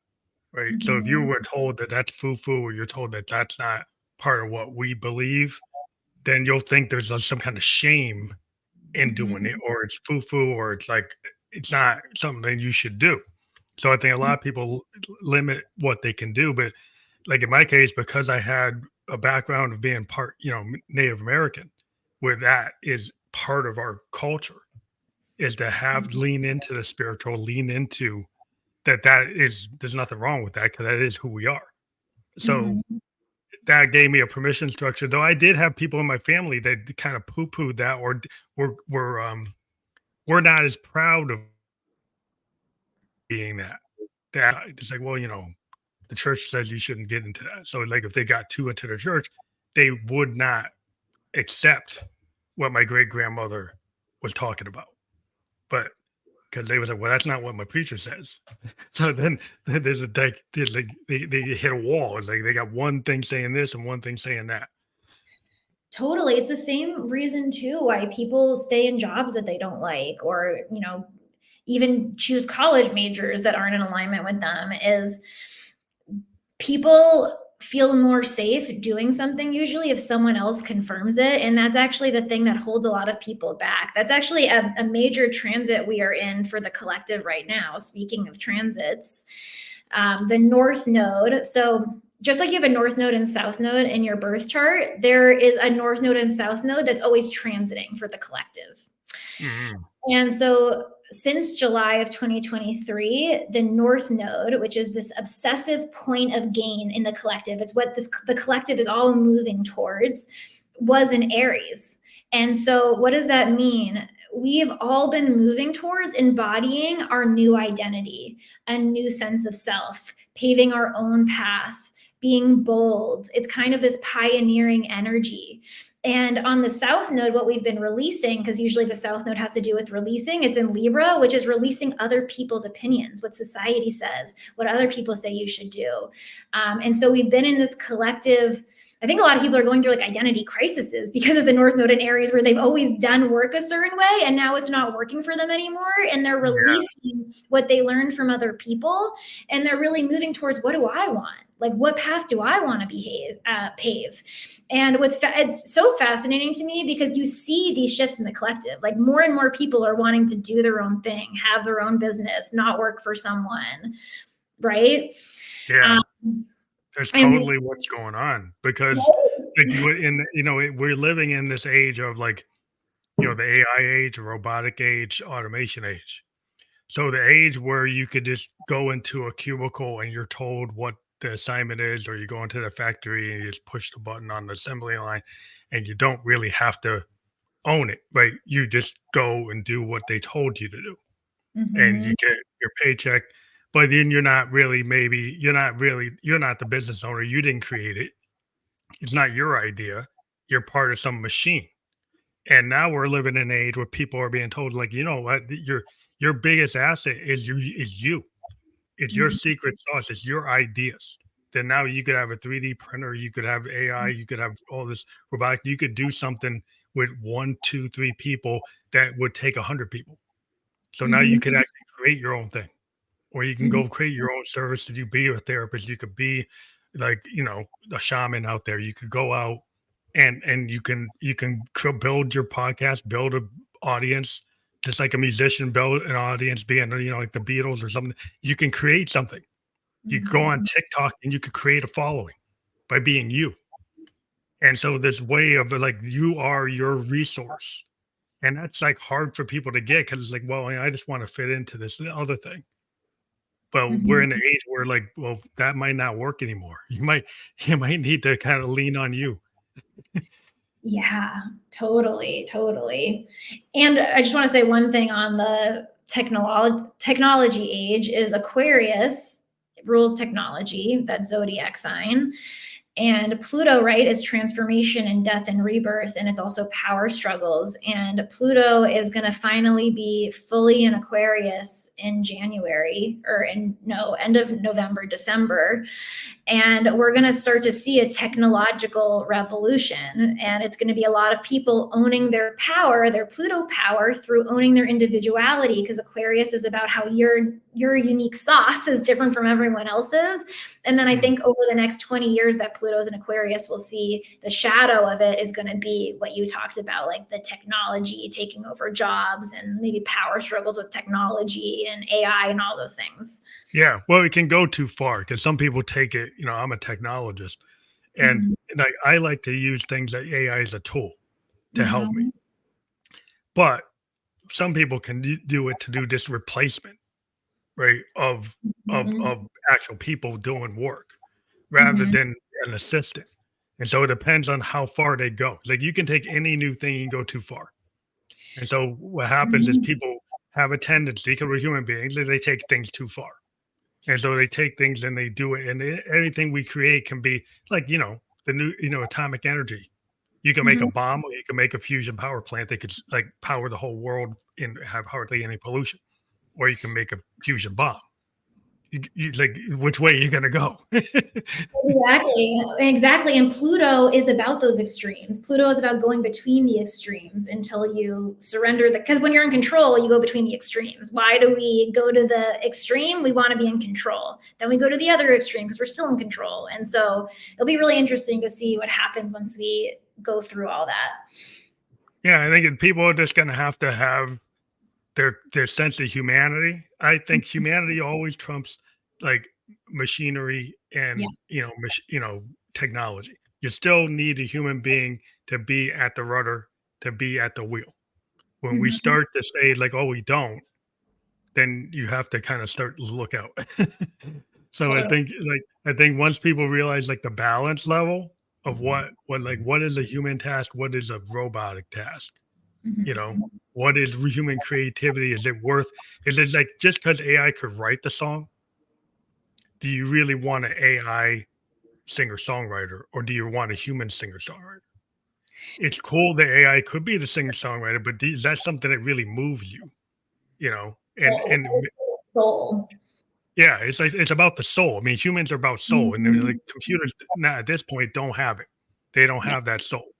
right? So if you Mhm. were told that that's foo-foo, or you're told that that's not part of what we believe, then you'll think there's some kind of shame in doing it, Mhm. or it's foo-foo, or it's like it's not something you should do. So I think a lot of people limit what they can do, but like in my case, because I had a background of being part, Native American, where that is part of our culture, is to have lean into the spiritual, lean into that. That is, there's nothing wrong with that because that is who we are. So Mhm. that gave me a permission structure. Though I did have people in my family that kind of poo pooed that, or we're not as proud of being that. That it's like, well, the church says you shouldn't get into that. So like if they got too into the church, they would not accept what my great grandmother was talking about. But because they was like, well, that's not what my preacher says. So then there's like they hit a wall. It's like they got one thing saying this and one thing saying that. Totally. It's the same reason too why people stay in jobs that they don't like or, even choose college majors that aren't in alignment with them is people feel more safe doing something usually if someone else confirms it. And that's actually the thing that holds a lot of people back. That's actually a major transit we are in for the collective right now. Speaking of transits, the North Node. So just like you have a North Node and South Node in your birth chart, there is a North Node and South Node that's always transiting for the collective. Mhm. And so since July of 2023, the North Node, which is this obsessive point of gain in the collective, it's what the collective is all moving towards, was in Aries. And so what does that mean? We've all been moving towards embodying our new identity, a new sense of self, paving our own path, being bold. It's kind of this pioneering energy. And on the South Node, what we've been releasing, because usually the South Node has to do with releasing, it's in Libra, which is releasing other people's opinions, what society says, what other people say you should do. And so we've been in this collective. I think a lot of people are going through like identity crises because of the North Node in Aries, where they've always done work a certain way and now it's not working for them anymore. And they're Yeah, releasing what they learned from other people and they're really moving towards what do I want? Like, what path do I want to pave? And it's so fascinating to me because you see these shifts in the collective. Like more and more people are wanting to do their own thing, have their own business, not work for someone, right? yeah. Um, That's and totally what's going on because like we're living in this age of like, the AI age, robotic age, automation age. So the age where you could just go into a cubicle and you're told what the assignment is, or you go into the factory and you just push the button on the assembly line and you don't really have to own it, right? You just go and do what they told you to do and you Mhm. get your paycheck. But then you're not the business owner. You didn't create it. It's not your idea. You're part of some machine. And now we're living in an age where people are being told, like, you know what, your biggest asset is you. It's your Mhm. secret sauce. It's your ideas. Then now you could have a 3D printer, you could have AI, you could have all this robotic. You could do something with one, two, three people that would take 100 people. So now you Mhm. could actually create your own thing, or you can Mhm. go create your own service. You be a therapist. You could be like, a shaman out there. You could go out and you can build your podcast, build a audience, just like a musician build an audience, being like the Beatles or something. You can create something. You go on Mhm. TikTok and you could create a following by being you. And so this way of like you are your resource. And that's like hard for people to get because it's like, well, I just want to fit into this other thing. But we're Mhm. in the age where like, well, that might not work anymore. You might need to kind of lean on you. Yeah, totally, totally. And I just want to say one thing on the technology age is Aquarius rules technology, that zodiac sign. And Pluto, right, is transformation and death and rebirth, and it's also power struggles. And Pluto is going to finally be fully in Aquarius in January, or in no, end of November, December. And we're going to start to see a technological revolution. And it's going to be a lot of people owning their power, their Pluto power, through owning their individuality, because Aquarius is about how your unique sauce is different from everyone else's. And then I Mm. think over the next 20 years that Pluto's in Aquarius, we'll see the shadow of it is going to be what you talked about, like the technology taking over jobs and maybe power struggles with technology and AI and all those things. Yeah. Well, it can go too far because some people take it, I'm a technologist and, Mhm. I like to use things like AI as a tool to help me. Mhm. But some people can do it to do this replacement, right? Mhm. Of actual people doing work rather Mhm. than an assistant. And so it depends on how far they go. Like you can take any new thing and go too far. And so what happens is Mhm. people have a tendency, because we're human beings, they take things too far. And so they take things and they do it. And anything we create can be like, the new, atomic energy. You can make a Mhm. bomb or you can make a fusion power plant that could like power the whole world and have hardly any pollution. Or you can make a fusion bomb. You like which way are you gonna go? Exactly. Exactly. And Pluto is about those extremes. Pluto is about going between the extremes until you surrender because when you're in control, you go between the extremes. Why do we go to the extreme? We want to be in control. Then we go to the other extreme because we're still in control. And so it'll be really interesting to see what happens once we go through all that. Yeah, I think people are just gonna have to have their sense of humanity. I think humanity always trumps like machinery Yeah. and technology. You still need a human being to be at the rudder, to be at the wheel. When we Mhm. start to say like, "Oh, we don't," then you have to kind of start to look out. So I Totally. think once people realize like the balance level of what is a human task, what is a robotic task, you know, Mhm. what is human creativity? Is it like just because AI could write the song, do you really want an AI singer songwriter or do you want a human singer songwriter? It's cool that AI could be the singer songwriter, but is that something that really moves you? You know, and Soul. yeah, it's like it's about the soul. I mean, humans are about soul, and then like Mhm. computers now at this point don't have it. They don't Yeah. have that soul.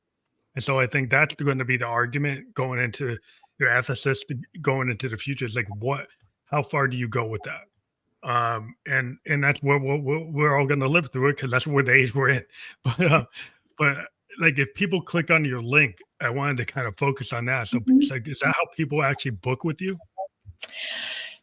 And so I think that's going to be the argument going into your ethicist going into the future is like how far do you go with that? And that's where we're all going to live through it because that's where the age we're in. But but like if people click on your link, I wanted to kind of focus on that. So it's Mhm. like, is that how people actually book with you?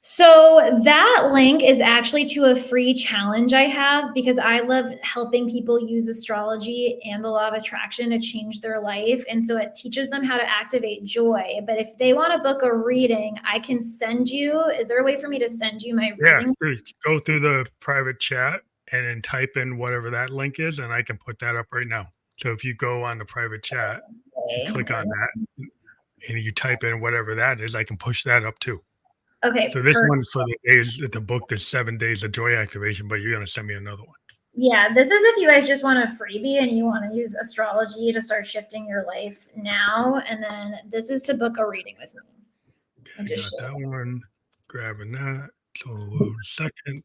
So that link is actually to a free challenge I have because I love helping people use astrology and the law of attraction to change their life. And so it teaches them how to activate joy. But if they want to book a reading, I can send you. Is there a way for me to send you my Yeah, reading? go through the private chat and then type in whatever that link is, and I can put that up right now. So if you go on the private chat, you Okay. click on that, and you type in whatever that is, I can push that up too. Okay. So this Perfect. one's for the days the book, the 7 days of joy activation, but you're gonna send me another one. Yeah, this is if you guys just want a freebie and you want to use astrology to start shifting your life now. And then this is to book a reading with me. I got that one. Grabbing that. So a second.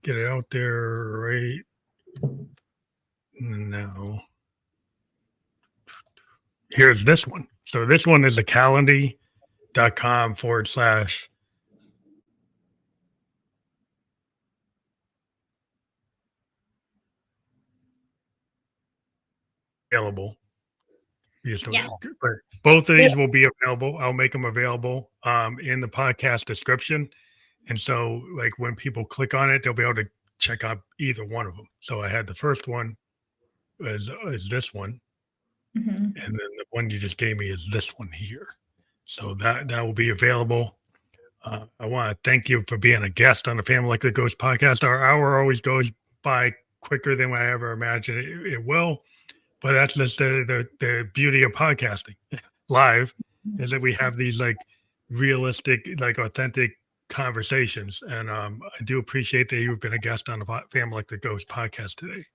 Get it out there right now. Here's this one. So this one is a calendly.com/. Available. Yes. But both of these will be available. I'll make them available in the podcast description. And so, like, when people click on it, they'll be able to check out either one of them. So I had the first one is this one, and then the one you just gave me is this one here. So that will be available. I want to thank you for being a guest on the Family Like a Ghost podcast. Our hour always goes by quicker than I ever imagined it will. But that's just the beauty of podcasting live, is that we have these like realistic, like authentic conversations. And I do appreciate that you've been a guest on the Family Like the Ghost podcast today.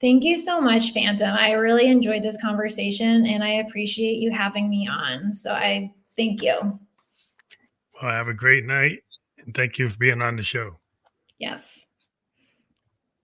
Thank you so much, Phantom. I really enjoyed this conversation and I appreciate you having me on. So I thank you. Well, have a great night and thank you for being on the show. Yes.